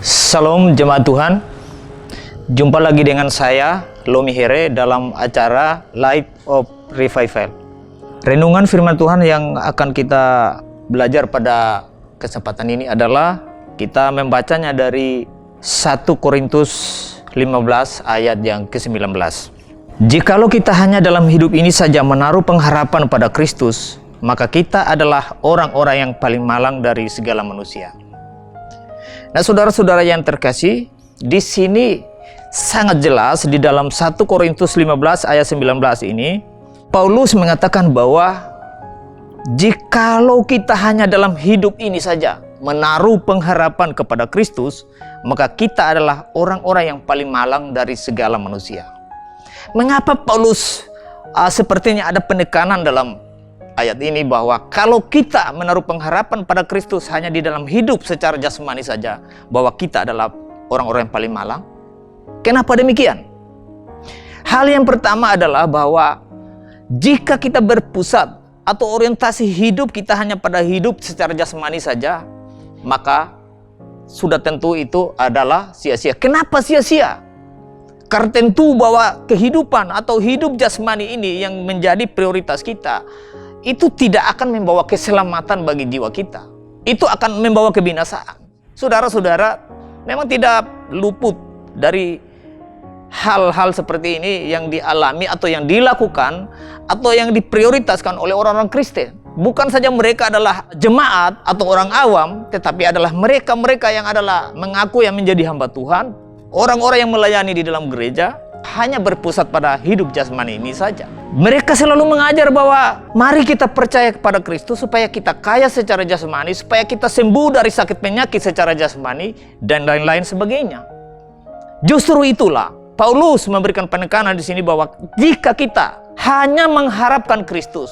Salam jemaat Tuhan. Jumpa lagi dengan saya Lomi Here dalam acara Life of Revival. Renungan firman Tuhan yang akan kita belajar pada kesempatan ini adalah kita membacanya dari 1 Korintus 15 ayat yang ke-19. Jikalau kita hanya dalam hidup ini saja menaruh pengharapan pada Kristus, maka kita adalah orang-orang yang paling malang dari segala manusia. Nah, saudara-saudara yang terkasih, di sini sangat jelas di dalam 1 Korintus 15 ayat 19 ini, Paulus mengatakan bahwa jikalau kita hanya dalam hidup ini saja menaruh pengharapan kepada Kristus, maka kita adalah orang-orang yang paling malang dari segala manusia. Mengapa Paulus sepertinya ada penekanan dalam ayat ini bahwa kalau kita menaruh pengharapan pada Kristus hanya di dalam hidup secara jasmani saja, bahwa kita adalah orang-orang yang paling malang? Kenapa demikian? Hal yang pertama adalah bahwa jika kita berpusat atau orientasi hidup kita hanya pada hidup secara jasmani saja, maka sudah tentu itu adalah sia-sia. Kenapa sia-sia? Karena tentu bahwa kehidupan atau hidup jasmani ini yang menjadi prioritas kita, itu tidak akan membawa keselamatan bagi jiwa kita. Itu akan membawa kebinasaan. Saudara-saudara, memang tidak luput dari hal-hal seperti ini yang dialami atau yang dilakukan atau yang diprioritaskan oleh orang-orang Kristen. Bukan saja mereka adalah jemaat atau orang awam, tetapi adalah mereka-mereka yang adalah mengaku yang menjadi hamba Tuhan, orang-orang yang melayani di dalam gereja, hanya berpusat pada hidup jasmani ini saja. Mereka selalu mengajar bahwa mari kita percaya kepada Kristus supaya kita kaya secara jasmani, supaya kita sembuh dari sakit penyakit secara jasmani, dan lain-lain sebagainya. Justru itulah Paulus memberikan penekanan di sini bahwa jika kita hanya mengharapkan Kristus,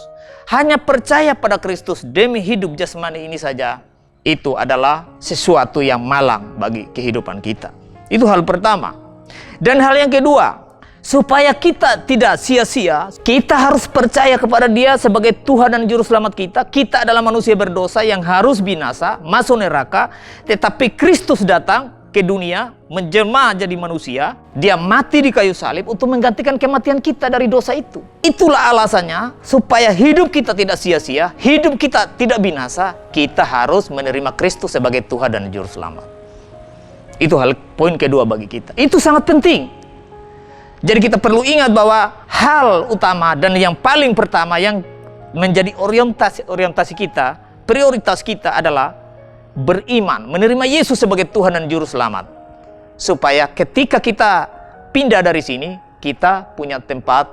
hanya percaya pada Kristus demi hidup jasmani ini saja, itu adalah sesuatu yang malang bagi kehidupan kita. Itu hal pertama. Dan hal yang kedua, supaya kita tidak sia-sia, kita harus percaya kepada Dia sebagai Tuhan dan Juru Selamat kita. Kita adalah manusia berdosa yang harus binasa, masuk neraka. Tetapi Kristus datang ke dunia, menjelma jadi manusia. Dia mati di kayu salib untuk menggantikan kematian kita dari dosa itu. Itulah alasannya, supaya hidup kita tidak sia-sia, hidup kita tidak binasa, kita harus menerima Kristus sebagai Tuhan dan Juru Selamat. Itu hal poin kedua bagi kita. Itu sangat penting. Jadi kita perlu ingat bahwa hal utama dan yang paling pertama yang menjadi orientasi kita, prioritas kita adalah beriman, menerima Yesus sebagai Tuhan dan Juru Selamat. Supaya ketika kita pindah dari sini, kita punya tempat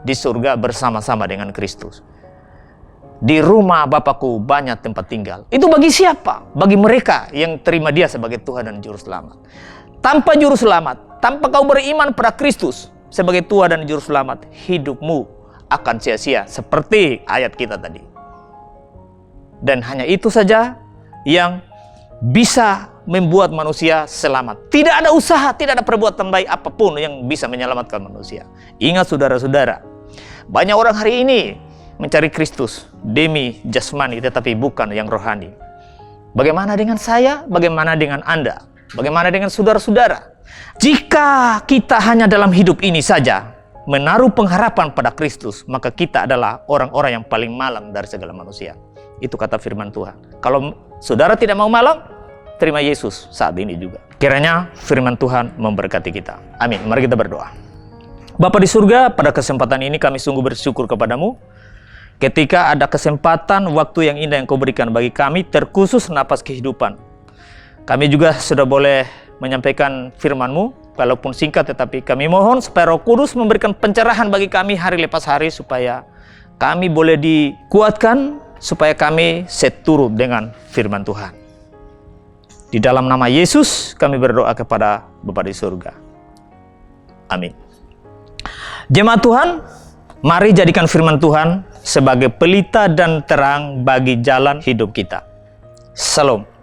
di surga bersama-sama dengan Kristus. Di rumah Bapakku banyak tempat tinggal. Itu bagi siapa? Bagi mereka yang terima Dia sebagai Tuhan dan Juru Selamat. Tanpa Juru Selamat, tanpa kau beriman pada Kristus sebagai Tuhan dan Juru Selamat, hidupmu akan sia-sia seperti ayat kita tadi. Dan hanya itu saja yang bisa membuat manusia selamat. Tidak ada usaha, tidak ada perbuatan baik apapun yang bisa menyelamatkan manusia. Ingat saudara-saudara, banyak orang hari ini mencari Kristus demi jasmani tetapi bukan yang rohani. Bagaimana dengan saya? Bagaimana dengan Anda? Bagaimana dengan saudara-saudara? Jika kita hanya dalam hidup ini saja menaruh pengharapan pada Kristus, maka kita adalah orang-orang yang paling malang dari segala manusia. Itu kata firman Tuhan. Kalau saudara tidak mau malang, terima Yesus saat ini juga. Kiranya firman Tuhan memberkati kita. Amin. Mari kita berdoa. Bapa di surga, pada kesempatan ini kami sungguh bersyukur kepadamu. Ketika ada kesempatan, waktu yang indah yang Kau berikan bagi kami, terkhusus napas kehidupan. Kami juga sudah boleh menyampaikan firman-Mu, walaupun singkat, tetapi kami mohon supaya Roh Kudus memberikan pencerahan bagi kami hari lepas hari, supaya kami boleh dikuatkan, supaya kami seturut dengan firman Tuhan. Di dalam nama Yesus, kami berdoa kepada Bapa di surga. Amin. Jemaat Tuhan, mari jadikan firman Tuhan sebagai pelita dan terang bagi jalan hidup kita. Salam.